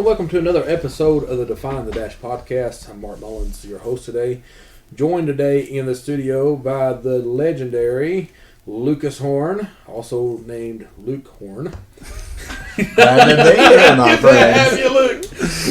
and welcome to another episode of the Define the Dash podcast. I'm Mark Mullins, your host today. Joined today in the studio by the legendary Lucas Horn, also named Luke Horn. Glad to be here, my Good to have you, Luke.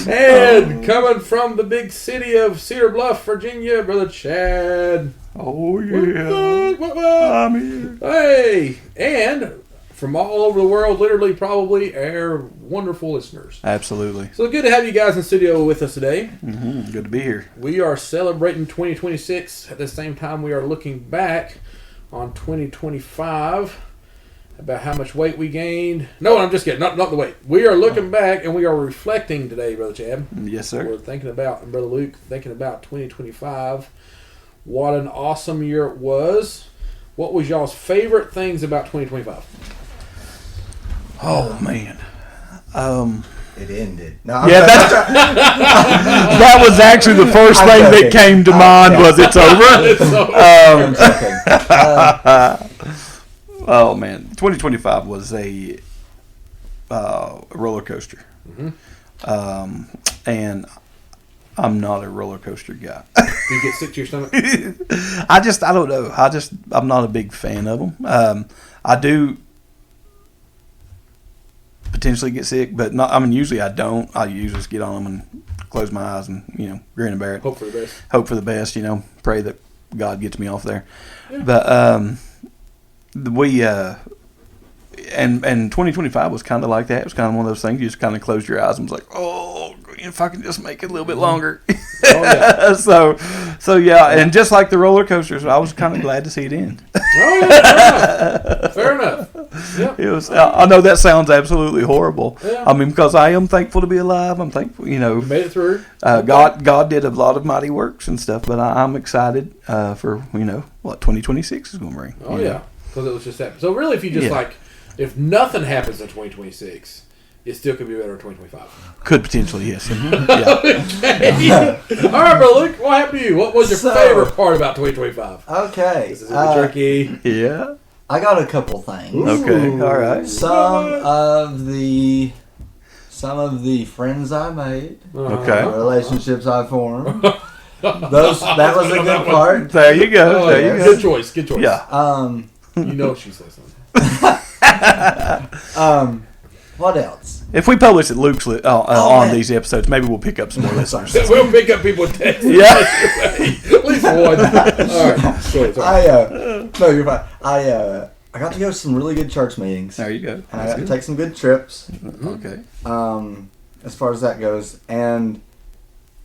And coming from the big city of Cedar Bluff, Virginia, Brother Chad. Oh, yeah. What? I'm here. Hey! And from all over the world, literally, probably, our wonderful listeners. Absolutely. So good to have you guys in studio with us today. Mm-hmm. Good to be here. We are celebrating 2026. At the same time, we are looking back on 2025 about how much weight we gained. No, I'm just kidding. Not the weight. We are looking back and we are reflecting today, Brother Chad. Yes, sir. We're thinking about, and Brother Luke, thinking about 2025. What an awesome year it was. What was y'all's favorite things about 2025? Oh, man. It ended. No, Yeah, that was actually the first I'm thing joking. that came to mind was it's over. Oh, man. 2025 was a roller coaster. Mm-hmm. And I'm not a roller coaster guy. Do you get sick to your stomach? I don't know. I'm not a big fan of them. I do potentially get sick, but not. I mean, usually I don't. I usually just get on them and close my eyes and grin and bear it. Hope for the best. Hope for the best. Pray that God gets me off there. Yeah. But and 2025 was kind of like that. It was kind of one of those things. You just kind of closed your eyes and was like, oh, if I can just make it a little bit longer. Oh, yeah. So yeah, and just like the roller coasters, I was kind of glad to see it end. Oh, yeah. Fair enough. Yep. It was. I know that sounds absolutely horrible. Yeah. I mean, because I am thankful to be alive. I'm thankful. You made it through. God did a lot of mighty works and stuff, but I'm excited for what 2026 is going to bring. Oh, yeah. Because it was just that. So really, if you just if nothing happens in 2026, it still could be better in 2025. Could potentially, yes. Yeah. Okay. All right, bro, Luke, what happened to you? What was your favorite part about 2025? Okay. This is a tricky. Yeah. I got a couple things. Okay. All right. Some of the friends I made, Okay. relationships I formed. That was a good part. There you go. Oh, There yeah. you go. Good choice. Good choice. Yeah. You know she's listening. What else? If we publish it, Luke's on man. these episodes, maybe we'll pick up some more listeners. We'll pick up people with texts. Yeah. At least one. All right. Go ahead, sorry. No, you're fine. I got to go to some really good church meetings. There you go. And I got to take some good trips. Okay. As far as that goes. And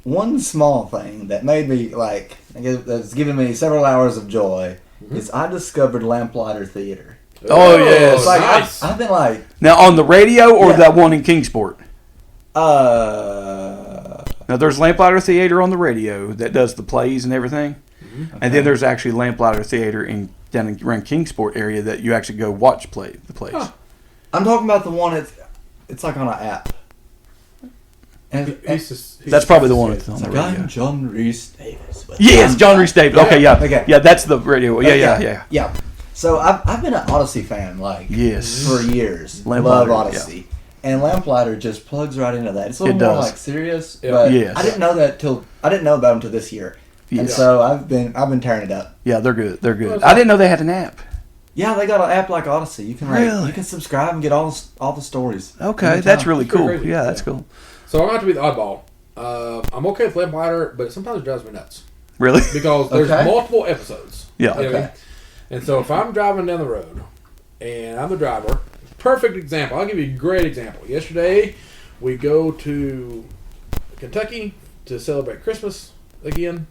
one small thing that made me that's given me several hours of joy is I discovered Lamplighter Theater. Oh, yes. It's like Nice. I've been like Now on the radio or Yeah. that one in Kingsport? uh Now there's Lamplighter Theater on the radio that does the plays and everything, and then there's actually Lamplighter Theater down around Kingsport area that you actually go watch the plays. Huh. I'm talking about the one it's like on an app. And That's probably the one that's on it's the like, radio. I'm John Reese Davis. Yes, John Reese Davis. Okay, yeah, Okay. yeah, that's the radio. Yeah. Yeah. So I've been an Odyssey fan Yes. for years. Lamplighter, Love Odyssey. And Lamplighter just plugs right into that. It's a little It more does. like serious, Yeah. but Yes. I didn't know about them till this year. And Yes. so I've been tearing it up. Yeah, they're good. They're good. Well, I didn't know they had an app. Yeah, they got an app like Odyssey. You can Really? you can subscribe and get all the stories. Okay, Anytime. that's really Pretty cool. crazy. Yeah, that's Yeah. cool. So I'm going to have to be the oddball. I'm okay with Lamplighter, but sometimes it drives me nuts. Really? Because there's Okay. multiple episodes. Yeah. You know what I mean? Okay. And so if I'm driving down the road and I'm the driver, perfect example. I'll give you a great example. Yesterday, we go to Kentucky to celebrate Christmas again,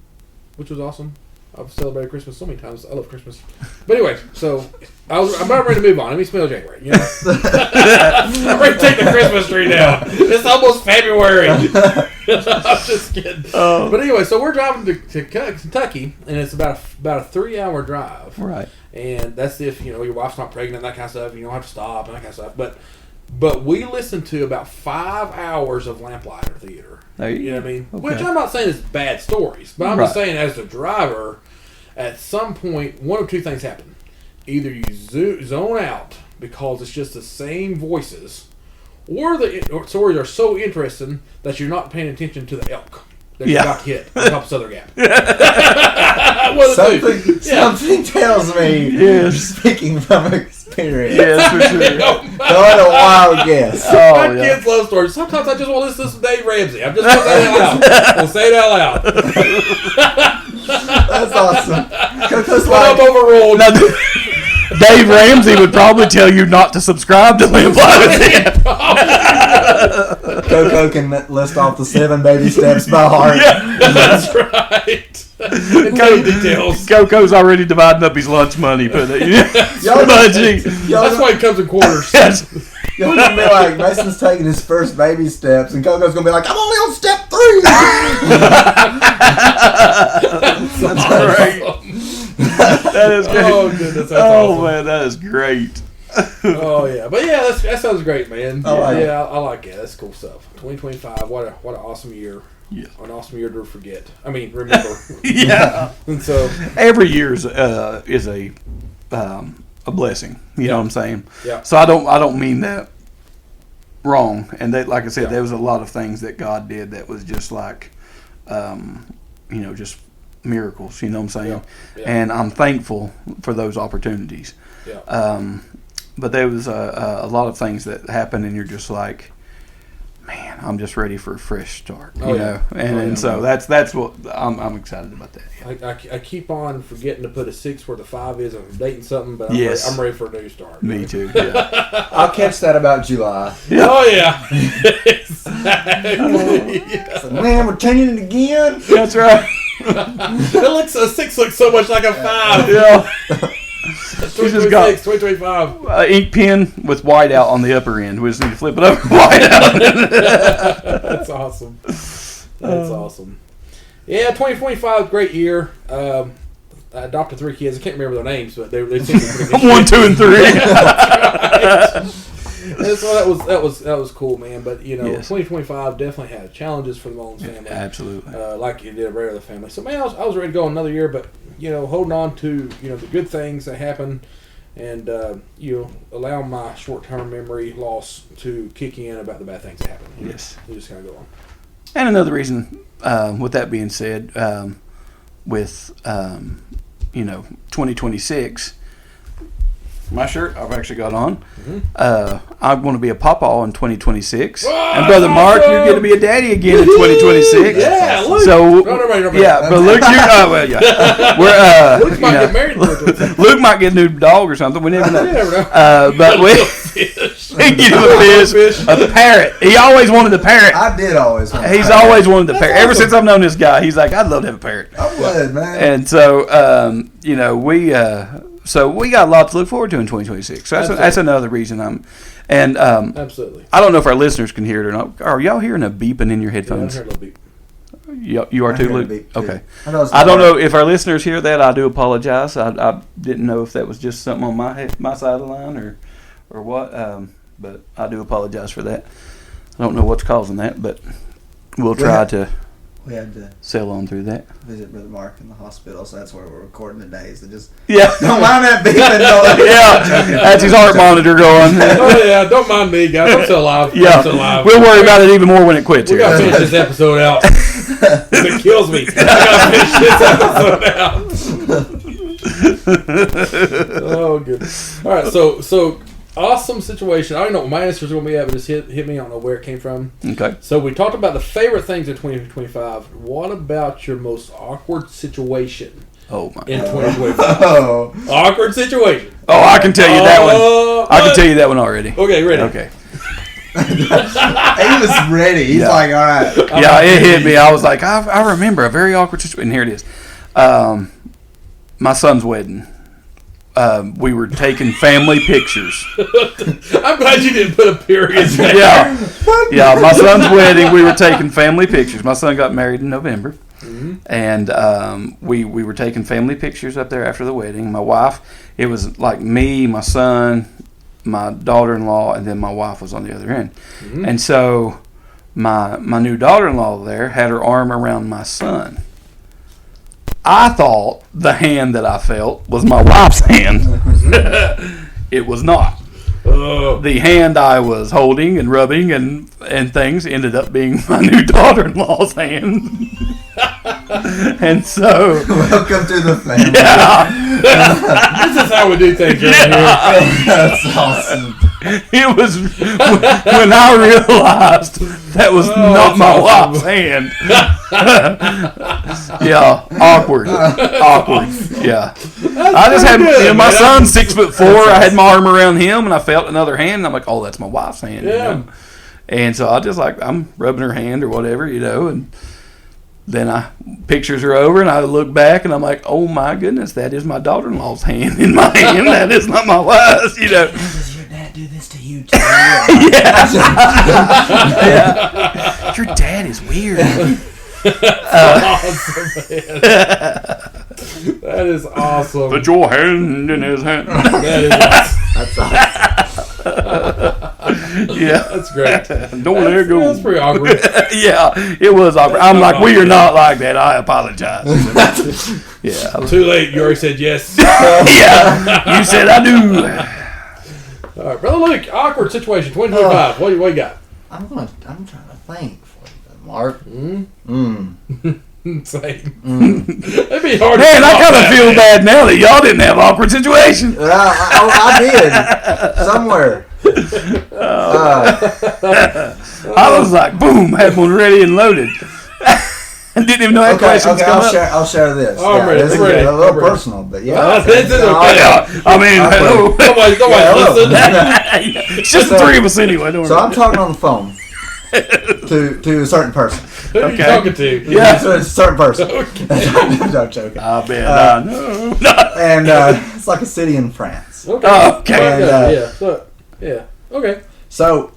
which was awesome. I've celebrated Christmas so many times. I love Christmas. But anyway, so I'm about ready to move on. Let me smell January. I'm ready to take the Christmas tree down. It's almost February. I'm just kidding. But anyway, so we're driving to Kentucky, and it's about a 3-hour drive. Right. And that's if your wife's not pregnant, that kind of stuff. You don't have to stop and that kind of stuff. But we listened to about 5 hours of Lamplighter Theater. There you You know go. what I mean? Okay. Which I'm not saying is bad stories, but I'm just saying as the driver, at some point, one of two things happen. Either you zone out because it's just the same voices, or the stories are so interesting that you're not paying attention to the elk that Yeah. you got to hit on top of Southern Gap. One of the two. Something tells me, Yes. speaking from experience, Yes, for sure. going a wild guess. Oh, My yeah. kids love stories. Sometimes I just want to listen to some Dave Ramsey. I'm just going to say it out loud. I'll say it out loud. That's awesome. Coco's But I'm like, overruled. Now, Dave Ramsey would probably tell you not to subscribe to Lamplighter. Coco can list off the 7 baby steps by heart. That's right. Many details. Coco's already dividing up his lunch money. But Y'all- Budgie. That's why it comes in quarters. Yes. You're gonna be like, Mason's taking his first baby steps, and Coco's gonna be like, I'm only on step 3. That's great. That is great. Oh, goodness. That's Oh, awesome. man, that is great. Oh, yeah. But, yeah, that sounds great, man. I like it. I like it. That's cool stuff. 2025, what an awesome year. Yeah. An awesome year to forget. I mean, remember. Yeah. And so, Every year is a blessing. You know what I'm saying? yeah. So I don't mean that wrong. And they, like I said, Yeah. there was a lot of things that God did that was just like, just miracles. You know what I'm saying? Yeah. Yeah. And I'm thankful for those opportunities. Yeah. But there was a lot of things that happened, and you're just like, man, I'm just ready for a fresh start. Oh, You yeah. know, and, Oh, yeah. and so that's what I'm excited about that. Yeah. I keep on forgetting to put a 6 where the 5 is. I'm dating something, but Yes. I'm ready for a new start. Me too. Yeah. I'll catch that about July. Oh, yeah. Exactly. Yeah. So, man, we're changing it again. That's right. A 6 looks so much like a 5. Yeah. She's just got- 2025. Ink pen with white out on the upper end. We just need to flip it over white out. That's awesome. That's awesome. Yeah, 2025, great year. I adopted 3 kids. I can't remember their names, but they seem pretty good. 1, 2, and 3. And so that was cool, man. But Yes. 2025 definitely had challenges for the Mullins family, Absolutely. like it did every other family. So man, I was ready to go another year, but holding on to the good things that happen, and allow my short-term memory loss to kick in about the bad things that happen. Yes. You just gotta go on. And another reason, with that being said, with 2026, my shirt I've actually got on. I want to be a papa in 2026, and brother Mark, you're going to be a daddy again in 2026. Yeah, Luke. So No, yeah, but Luke, we're Luke might get married. Luke might get a new dog or something. We never know. You never know. But we Fish. get him a fish, a parrot. He always wanted a parrot. I did always want He's to. always wanted a parrot. Ever awesome. since I've known this guy, he's like, I'd love to have a parrot. I would, man. And so, we got a lot to look forward to in 2026. So that's another reason Absolutely. I don't know if our listeners can hear it or not. Are y'all hearing a beeping in your Yeah, I headphones? heard a little beep. You are I too, heard a Luke? beep, too. Okay. I know it's I don't hard. know if our listeners hear that. I do apologize. I didn't know if that was just something on my side of the line or what. But I do apologize for that. I don't know what's causing that, but we'll try to We had to sail on through that. visit Brother Mark in the hospital, so that's where we're recording today. So just Yeah. don't mind that beeping noise. Yeah. That's his heart monitor going. Oh yeah, don't mind me, guys. I'm still alive. I'm Yeah. still alive. We'll worry about it even more when it quits We here. gotta finish this episode out. It kills me. I gotta finish this episode out. Oh goodness. All right, so awesome situation. I don't know what my answer is going to be at, but just hit me. I don't know where it came from. Okay. So we talked about the favorite things in 2025. What about your most awkward situation Oh my. in 2025? Oh, Awkward situation. Oh, I can tell you that one. I can tell you that one already. Okay, ready? Okay. he was ready. He's Yeah. like, all right. Yeah, it hit me. I was like, I remember a very awkward situation. And here it is. My son's wedding. We were taking family pictures. I'm glad you didn't put a period there. Yeah, my son's wedding. We were taking family pictures. My son got married in November, and we were taking family pictures up there after the wedding. My wife, it was like me, my son, my daughter-in-law, and then my wife was on the other end. And so my new daughter-in-law there had her arm around my son. I thought the hand that I felt was my wife's hand. It was not. Oh. the hand I was holding and rubbing and things ended up being my new daughter-in-law's hand. And so, Welcome to the family. yeah, This is how we do things around here. That's awesome. it was when I realized that was not that's my awesome. wife's hand. Yeah, awkward. Yeah, I just had good, my man. son's 6'4". I had my arm around him, and I felt another hand. And I'm like, oh, that's my wife's hand. you Yeah. know? And so I just I'm rubbing her hand or whatever, and then pictures are over, and I look back, and I'm like, oh my goodness, that is my daughter-in-law's hand in my hand. That is not my wife's. Does your dad do this to you too? Yeah. Your dad is weird. Awesome, man. That is awesome. Put your hand in his hand. That is awesome. That's awesome. Yeah. That's great. Don't let her go. That's pretty awkward. Yeah, it was awkward. I'm like, we are not like that. I apologize. Yeah. Too late. You already said yes. Yeah. You said I do. All right, Brother Luke, awkward situation, 2025. What you got? I'm trying to think for you, Mark. Same. Mm. It'd be hard. Man, I kind of feel bad now that y'all didn't have awkward situations. I did somewhere. I was like, boom, had one ready and loaded. And didn't even know that questions come up. I'll share this. Oh, I'm ready, This I'm is ready, a little I'm ready. personal, but yeah. Well, this is okay. Yeah, I mean, hello. Nobody's listening. It's just the three of us anyway. Don't worry. So I'm talking on the phone to a certain person. Who are you Okay. talking to? Yeah. So it's a certain person. Okay. I'm joking. I bet I know. And it's like a city in France. Okay. Oh, okay. And, Yeah. Yeah. Okay. So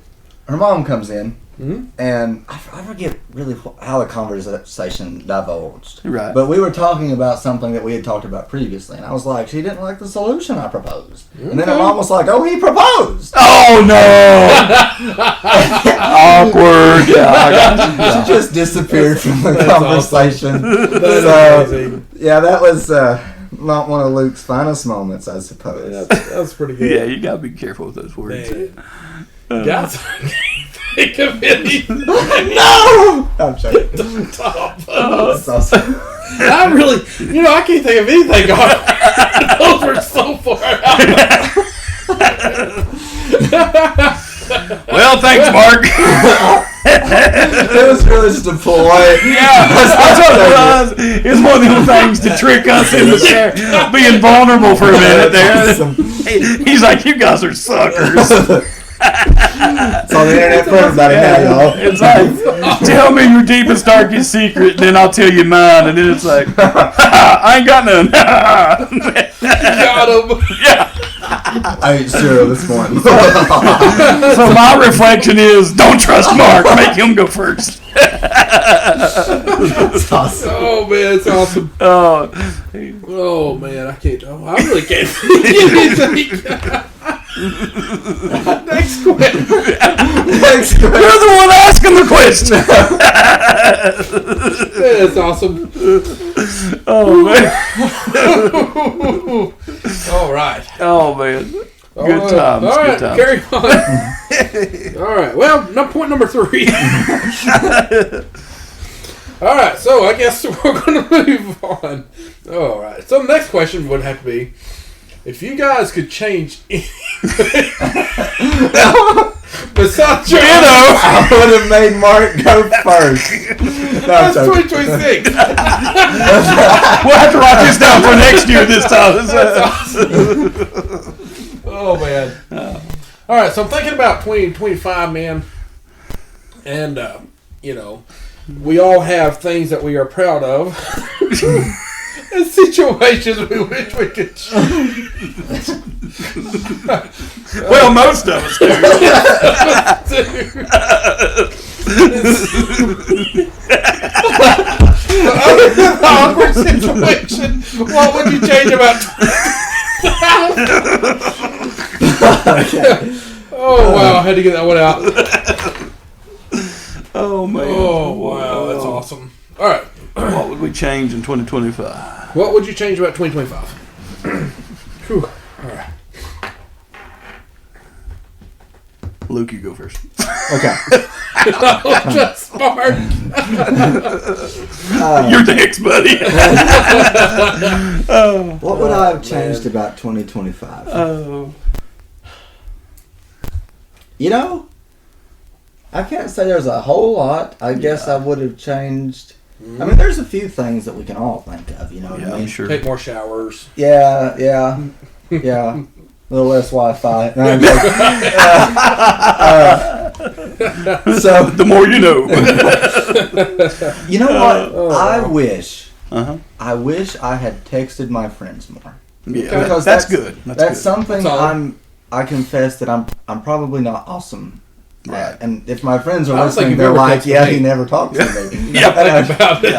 her mom comes in, Mhm. and I forget really how the conversation divulged. Right. But we were talking about something that we had talked about previously, and I was like, she didn't like the solution I proposed. And then her Okay. mom was like, oh, he proposed! Oh no! Awkward. Yeah, I got you. She just disappeared from the That's conversation. That's So, amazing. yeah, that was not one of Luke's finest moments, I suppose. That's pretty good. Yeah, you gotta be careful with those words. Man. Guys, I can't think of anything No! I'm joking. top. That's awesome. I really, I can't think of anything. Those were so far out. Well, thanks, Mark. It was really just a ploy. Yeah, that's what it was. It's one of those things to trick us into being vulnerable for a minute there. He's like, you guys are suckers. It's on the internet for everybody now, y'all. It's like, tell me your deepest, darkest secret, and then I'll tell you mine. And then it's like, I ain't got none. Got him. Yeah. I ate cereal this morning. So my reflection is, don't trust Mark. Make him go first. That's awesome. Oh man, it's awesome. Oh, Oh man, I can't. Oh, I really can't think of anything. Next question. Thanks, you're the one asking the question. That's awesome. Oh man. All right. Oh man. Good times. All right, Good times. carry on. All right. Well, point number 3. All right. So I guess we're going to move on. All right. So the next question would have to be, if you guys could change anything besides your I would have made Mark go first. No, I'm That's joking. 2026. We'll have to write this down for next year this time. Oh man. All right, so I'm thinking about 2025, man, and we all have things that we are proud of, and situations we wish we could change. Well, most of us do. Other than the awkward situation, what would you change about? Oh wow, I had to get that one out. Oh man. Oh wow, that's awesome. All right, What would we change in 2025? what would you change about 2025? Whew. All right. Luke, you go first. Okay. Just smart. You're next, buddy. What would I have changed about 2025? You know, I can't say there's a whole lot. I guess I would have changed. I mean, there's a few things that we can all think of. You know what I mean? Sure. Take more showers. Yeah. A little less Wi-Fi. No, I'm joking. So The more you know. you know what? I wish Uh-huh. I had texted my friends more. Yeah, Because that's good. That's good. something Solid. I confess that I'm probably not awesome at. Right. And if my friends are I don't think listening, you've they're ever like, texted yeah, me. he never talks to me. Yeah. About it.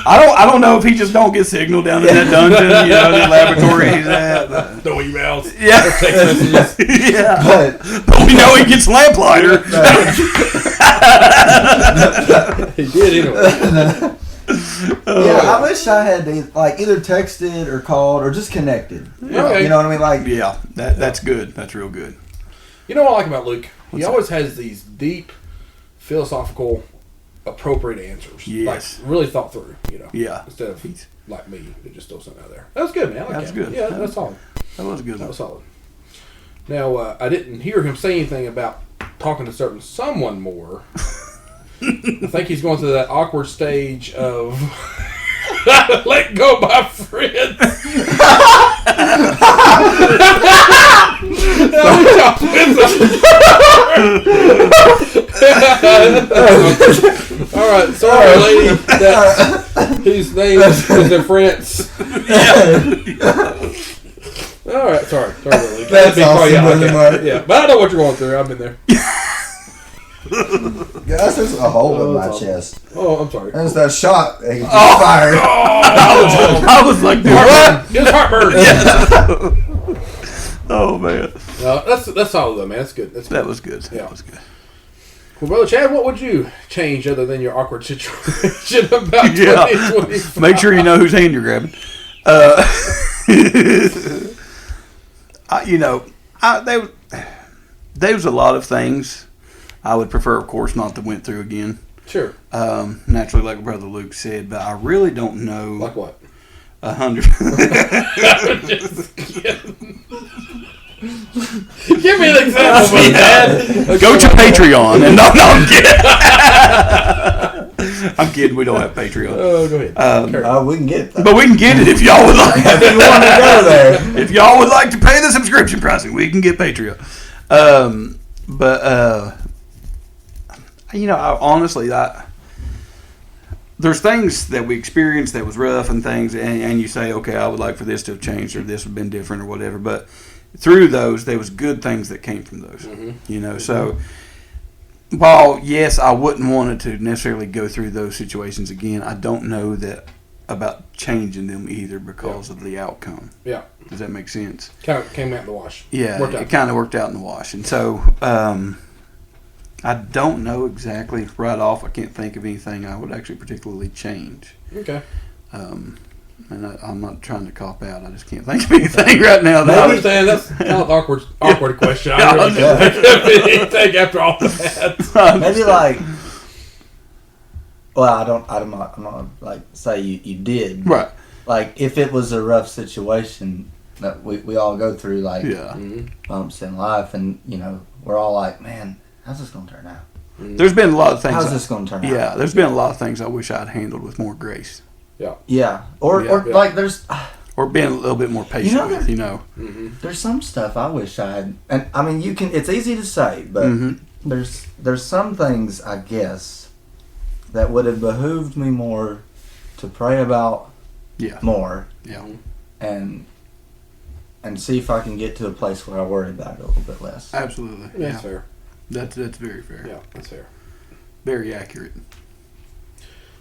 I don't know if he just don't get signal down in that dungeon, the laboratory he's at. But, No emails. yeah. Text messages. Yeah. But But we know he gets lamplighter. He did anyway. I wish I had either texted or called or just connected. Okay. You know what I mean? Like, Yeah, that's good. That's real good. You know what I like about Luke? What's He always has these deep, philosophical, appropriate answers. Yes. Like, really thought through, Yeah. Instead of like me, that just throw something out there. That was good, man. I like That was that. good. Yeah, that's solid. That was a good. That was solid. Now, I didn't hear him say anything about talking to certain someone more. I think he's going through that awkward stage of let go my friends. All right, sorry, lady. Whose name is in France. All right, sorry, Lily. That's awesome, brother Mark. Yeah, but I know what you're going through. I've been there. Guys, there's a hole in my that's awesome. chest. Oh, I'm sorry. There's that shot that he just fired. I was like, dude, what? It was heartburn. Oh man, No, that's solid though, man. That's good. That's good. that was good. Yeah. That was good. Well, brother Chad, what would you change other than your awkward situation about Yeah. 2025? Make sure you know whose hand you're grabbing. There was a lot of things I would prefer, of course, not to went through again. Sure. Naturally, like Brother Luke said, but I really don't know. Like what? 100. Just kidding. Give me an example, my dad. Go to Patreon and no, I'm kidding. I'm kidding. We don't have Patreon, Oh, go ahead. We can get it, though. but we can get it if y'all would like. If you want to go there. If y'all would like to pay the subscription pricing, we can get Patreon. Honestly, there's things that we experienced that was rough and things, and you say, okay, I would like for this to have changed or this would have been different or whatever. But through those, there was good things that came from those. Mm-hmm. So while yes, I wouldn't want it to necessarily go through those situations again, I don't know that about changing them either because of the outcome. Yeah. Does that make sense? Kind of came out in the wash. Yeah, Worked out. it kind of worked out in the wash. And so I don't know exactly right off. I can't think of anything I would actually particularly change. Okay. And I'm not trying to cop out. I just can't think of anything right now. I understand. That's kind of an awkward question. I really can't think of anything after all that. Maybe like, well, I'm not like say you did. Right. Like if it was a rough situation that we all go through, like Yeah. bumps in life, and we're all like, man, how's this gonna turn out? There's been a lot of things. How's this gonna turn out? Yeah, there's been a lot of things I wish I'd handled with more grace. Yeah. Or Yeah. like there's Or been a little bit more patient with, there's some stuff I wish I had, and I mean it's easy to say, but there's some things I guess that would have behooved me more to pray about Yeah. more Yeah. and see if I can get to a place where I worry about it a little bit less. Absolutely. That's fair. That's very fair. Yeah, that's fair. Very accurate.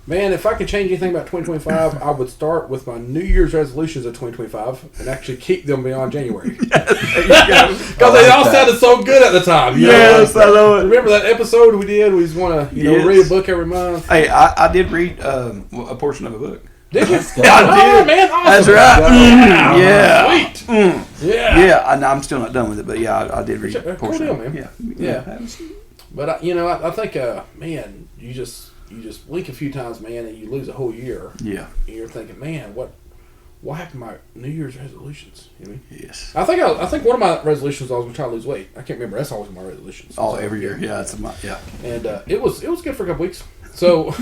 Man, if I could change anything about 2025, I would start with my New Year's resolutions of 2025 and actually keep them beyond January. Because they all sounded so good at the time. You know? Yes, I know it. Remember that episode we did? We just want to Yes. read a book every month. Hey, I did read a portion of a book. Did you? That's good. I Oh, did. man, awesome. That's right. Yeah. Yeah. Sweet. Yeah. Yeah, I'm still not done with it, but yeah, I did read a Cool portion. deal, man. Yeah. Yeah. But I think, man, you just blink a few times, man, and you lose a whole year. Yeah. And you're thinking, man, what happened to my New Year's resolutions? You know what I mean? Yes. I think one of my resolutions was I was trying to lose weight. I can't remember. That's always my resolutions. Oh, every year. Yeah, yeah. And it was good for a couple weeks. So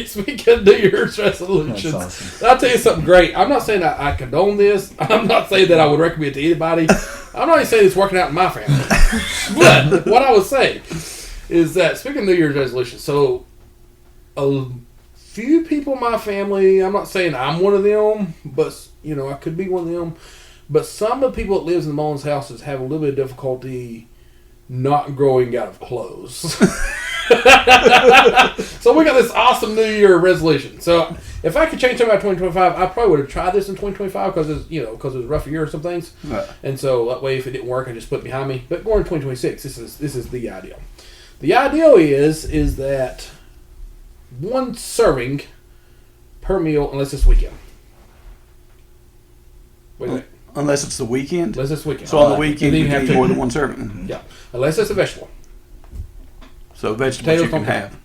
speaking of New Year's resolutions, That's awesome. I'll tell you something great. I'm not saying I condone this. I'm not saying that I would recommend it to anybody. I'm not even saying it's working out in my family. But what I would say is that speaking of New Year's resolutions, so a few people in my family, I'm not saying I'm one of them, but I could be one of them. But some of the people that lives in the Mullins houses have a little bit of difficulty not growing out of clothes. So we got this awesome New Year resolution. So if I could change something about 2025, I probably would have tried this in 2025 because it was a rough year or some things. Right. And so that way, if it didn't work, I just put it behind me. But going to 2026, this is the ideal. The ideal is that one serving per meal, unless it's weekend. Wait a minute. Unless it's the weekend. Unless it's weekend. So on the weekend, then you have have to- more than one serving. Yeah. Unless it's a vegetable. So vegetables Potatoes you can don't have.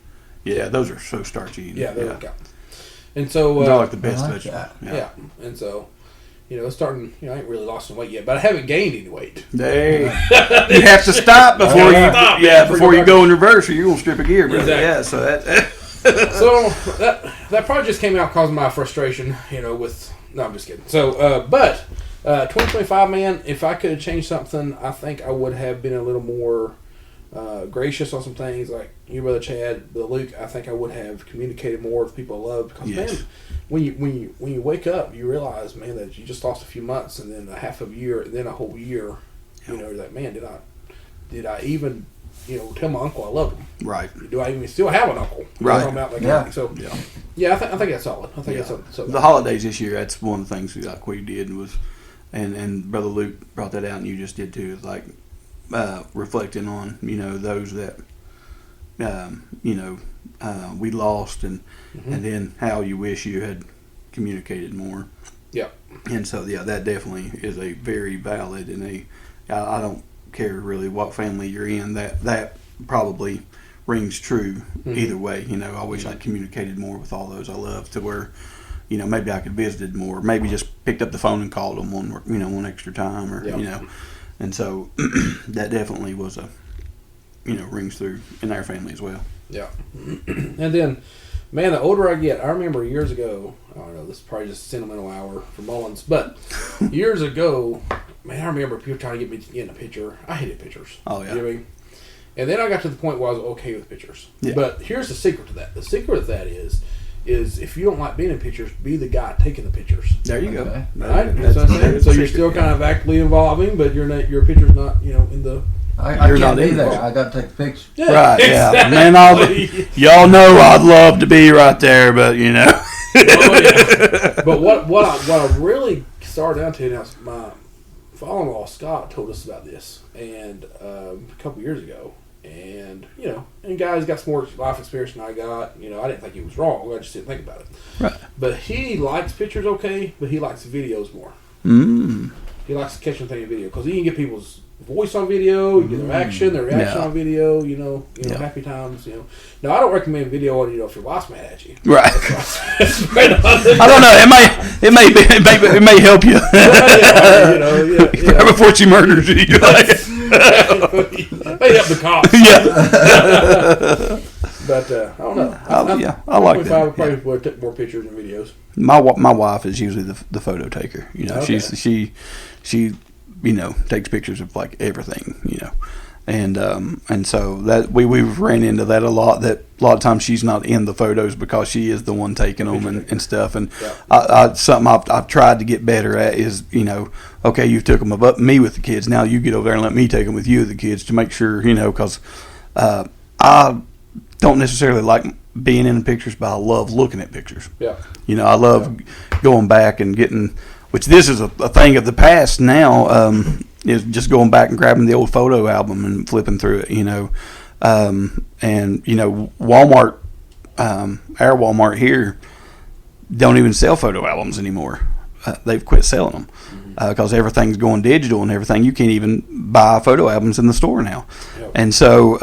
Yeah, those are so starchy. Yeah, they don't count. And so They're like the I best like vegetables. that. yeah. And so, it's starting. I ain't really lost some weight yet, but I haven't gained any weight. They, you have to stop before you, Stop, before you go in reverse, or you're gonna strip a gear, brother. Exactly. Yeah, so that. So that project just came out causing my frustration. With no, I'm just kidding. So, but 2025, man, if I could have changed something, I think I would have been a little more gracious on some things. Like you, brother Chad, Brother Luke, I think I would have communicated more with people I love. Because Yes. man, when you wake up, you realize, man, that you just lost a few months, and then a half of a year, and then a whole year. You're like, man, did I even tell my uncle I loved him? Right. Do I even still have an uncle? Right. Yeah. So Yeah. yeah, I think that's solid. I think Yeah. that's solid. The holidays this year, that's one of the things like we did was, and Brother Luke brought that out, and you just did too. Like reflecting on those that we lost, and then how you wish you had communicated more. Yeah. And so yeah, that definitely is a very valid and I don't care really what family you're in, that probably rings true either way. I wish I'd communicated more with all those I love to where maybe I could visited more, maybe just picked up the phone and called them one extra time, or and so that definitely was rings through in our family as well. Yeah. And then, man, the older I get, I remember years ago, I don't know, this is probably just a sentimental hour for Mullins, but years ago, man, I remember people trying to get me to get in a picture. I hated pictures. Oh, yeah. You know what I mean? And then I got to the point where I was okay with pictures. Yeah. But here's the secret to that. The secret of that is if you don't like being in pictures, be the guy taking the pictures. There you go. Okay. Right? That's what I'm saying. So you're still kind of actively involving, but your picture's not, in the... I You're can't not be in there. there. I got to take a picture. Right, yeah. exactly. Man, y'all know I'd love to be right there, but Oh, yeah. But what I really started down to now, my father-in-law Scott told us about this, and a couple years ago, and and guys got some more life experience than I got. I didn't think he was wrong. I just didn't think about it. Right. But he likes pictures okay, but he likes videos more. He likes to catch them thing in video because he can get people's voice on video, you get their reaction Yeah. on video, Yeah. happy times, Now, I don't recommend video on, if your wife's mad at you. right. Straight on. I don't know. It may help you right before she murders you. May help the cops. Yeah. But I don't know. I like that. I probably would take more pictures and videos. My wife is usually the photo taker. Okay. She takes pictures of like everything. And so that we've ran into that a lot. That a lot of times she's not in the photos because she is the one taking them and stuff. And something I've tried to get better at is okay, you took them above me with the kids. Now you get over there and let me take them with you, the kids, to make sure because I don't necessarily like being in the pictures, but I love looking at pictures. Yeah. I love going back and getting, which this is a thing of the past now, is just going back and grabbing the old photo album and flipping through it, and Walmart, our Walmart here, don't even sell photo albums anymore. They've quit selling them. because everything's going digital and everything. You can't even buy photo albums in the store now. Yep. And so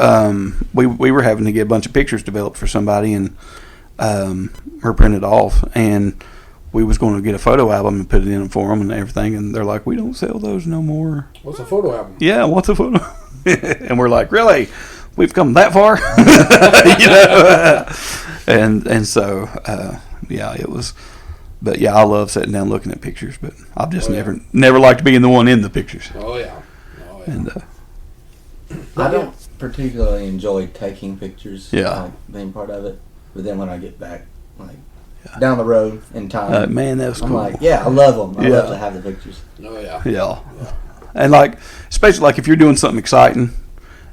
we were having to get a bunch of pictures developed for somebody and or printed off, and we was going to get a photo album and put it in for them and everything, and they're like, we don't sell those no more. What's a photo album? Yeah, what's a photo? And we're like, really? We've come that far? And so yeah, it was. But yeah, I love sitting down looking at pictures, but I've just never liked being the one in the pictures. Oh yeah. And I don't particularly enjoy taking pictures. Yeah. Like being part of it. But then when I get back, like down the road in time, man, that was I'm cool. like, yeah, I love them. I Yeah. love to have the pictures. Oh yeah. Yeah. And like, especially like if you're doing something exciting,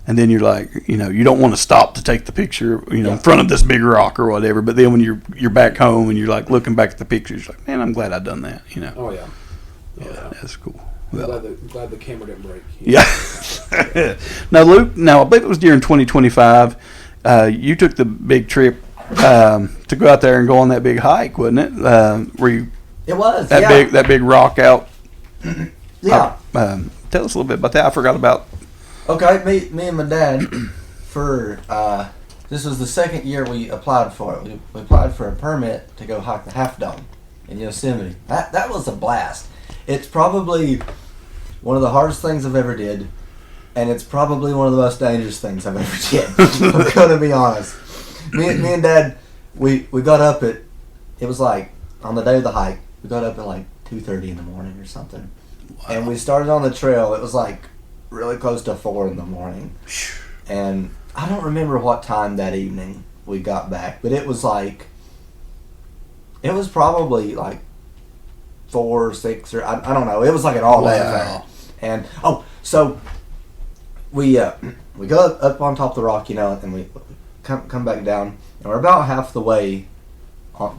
and then you're like, you don't want to stop to take the picture, in front of this big rock or whatever. But then when you're back home and you're like looking back at the pictures, you're like, man, I'm glad I done that. Oh yeah. Yeah, that's cool. I'm Well, glad the camera didn't break. yeah. Now, Luke, I believe it was during 2025. You took the big trip to go out there and go on that big hike, wasn't it? Where you It was that big rock out? Yeah. Tell us a little bit about that. I forgot about. Okay, me and my dad for this was the second year we applied for it. We applied for a permit to go hike the Half Dome in Yosemite. That was a blast. It's probably one of the hardest things I've ever did, and it's probably one of the most dangerous things I've ever did. I'm gonna be honest. Me and Dad, we got up at, it was like on the day of the hike. We got up at like 2:30 in the morning or something, and we started on the trail. It was like really close to 4 in the morning, and I don't remember what time that evening we got back, but it was probably like 4 or 6 or I don't know. It was like an all day affair. And so we go up on top of the rock, and we come back down, and we're about half the way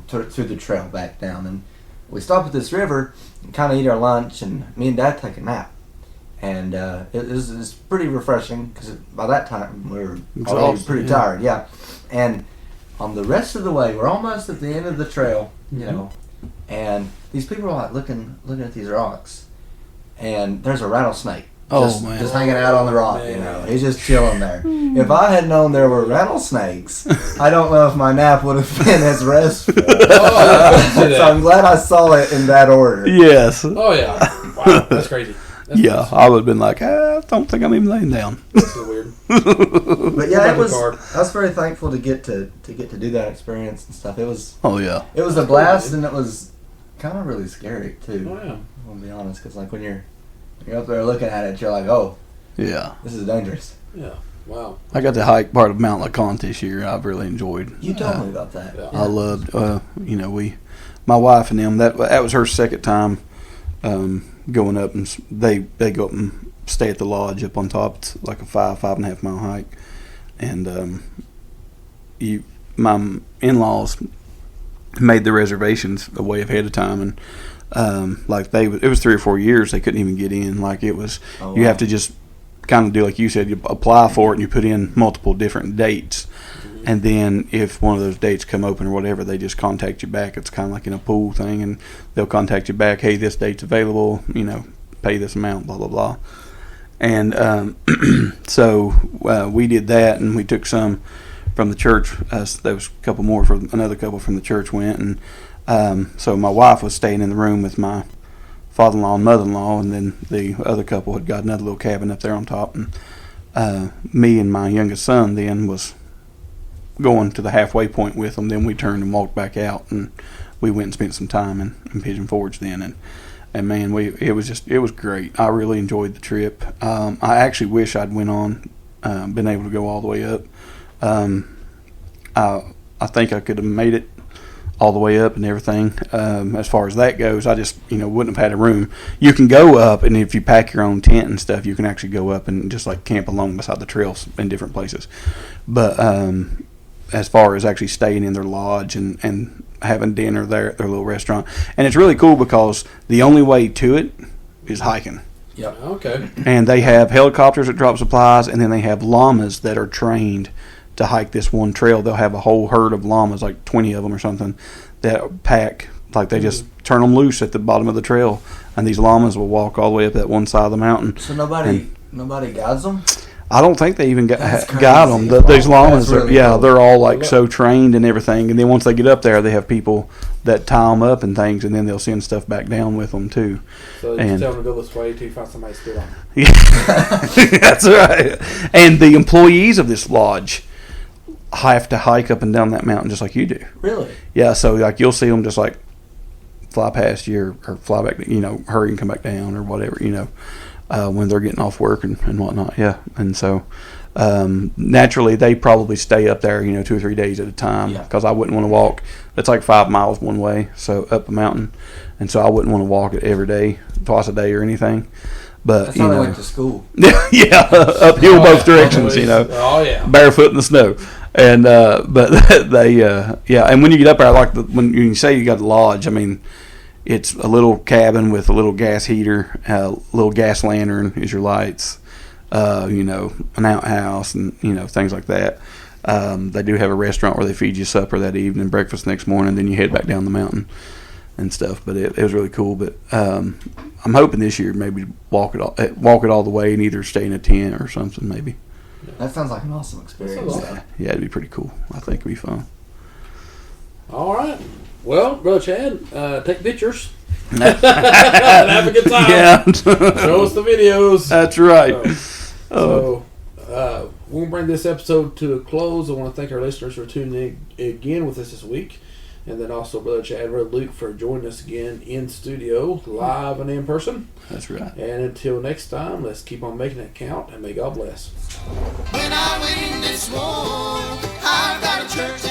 through the trail back down, and we stop at this river and kind of eat our lunch, and me and Dad take a nap. And it was pretty refreshing because by that time we were already pretty tired. Yeah. And on the rest of the way, we're almost at the end of the trail, and these people are like looking at these rocks, and there's a rattlesnake just hanging out on the rock. He's just chilling there. If I had known there were rattlesnakes, I don't know if my nap would have been as restful. So I'm glad I saw it in that order. Yes. Oh yeah. Wow, that's crazy. That's I would have been like, I don't think I'm even laying down. That's so weird. But yeah, I was very thankful to get to do that experience and stuff. It was it was a blast, and it was kind of really scary too. Oh yeah. I'll be honest, because like when you're up there looking at it, you're like, oh yeah, this is dangerous. Yeah. Wow. I got to hike part of Mount LeConte this year. I've really enjoyed. You told me about that. Yeah. I loved. My wife and them. That was her second time going up, and they go up and stay at the lodge up on top. It's like a 5.5 mile hike, and my in-laws made the reservations a way ahead of time, and it was 3 or 4 years they couldn't even get in. Like it was, you have to just kind of do like you said, you apply for it and you put in multiple different dates, and then if one of those dates come open or whatever, they just contact you back. It's kind of like in a pool thing, and they'll contact you back. Hey, this date's available. Pay this amount. Blah blah blah. And so we did that, and we took some from the church. There was a couple more from another couple from the church went, and so my wife was staying in the room with my father-in-law and mother-in-law, and then the other couple had got another little cabin up there on top, and me and my youngest son then was going to the halfway point with them. Then we turned and walked back out, and we went and spent some time in Pigeon Forge then, and man, it was great. I really enjoyed the trip. I actually wish I'd been able to go all the way up. I think I could have made it all the way up and everything. As far as that goes, I just wouldn't have had a room. You can go up, and if you pack your own tent and stuff, you can actually go up and just like camp along beside the trails in different places. But as far as actually staying in their lodge and having dinner there at their little restaurant, and it's really cool because the only way to it is hiking. Yep. Okay. And they have helicopters that drop supplies, and then they have llamas that are trained to hike this one trail. They'll have a whole herd of llamas, like 20 of them or something, that pack Like they just turn them loose at the bottom of the trail, and these llamas will walk all the way up that one side of the mountain. So nobody guides them? I don't think they even That's got them. crazy. These llamas, That's really cool. they're all like so trained and everything. And then once they get up there, they have people that tie them up and things, and then they'll send stuff back down with them too. So you And- tell them to go this way till you find somebody to sit on. That's right. And the employees of this lodge have to hike up and down that mountain just like you do. Really? Yeah, so like you'll see them just like fly past you or fly back, hurry and come back down or whatever, when they're getting off work and whatnot. Yeah, and so naturally they probably stay up there, 2 or 3 days at a time Yeah. because I wouldn't want to walk. It's like 5 miles one way, so up a mountain, and so I wouldn't want to walk it every day, twice a day or anything. But That's how they went to school. yeah, uphill both directions, Oh yeah. barefoot in the snow. And but they and when you get up there, like when you say you got a lodge, I mean, it's a little cabin with a little gas heater, a little gas lantern is your lights, an outhouse, and things like that. They do have a restaurant where they feed you supper that evening, breakfast next morning, then you head back down the mountain and stuff. But it was really cool. But I'm hoping this year maybe walk it all the way and either stay in a tent or something maybe. That sounds like an awesome experience. That's Yeah, it'd be pretty cool. I think it'd be fun. All right. Well, Brother Chad, take pictures. and have a good time. Yeah, Show us the videos. that's right. So, we'll bring this episode to a close. I want to thank our listeners for tuning in again with us this week. And then also Brother Chad, Brother Luke for joining us again in studio, live and in person. That's right. And until next time, let's keep on making it count, and may God bless. When I win this war, I've got a church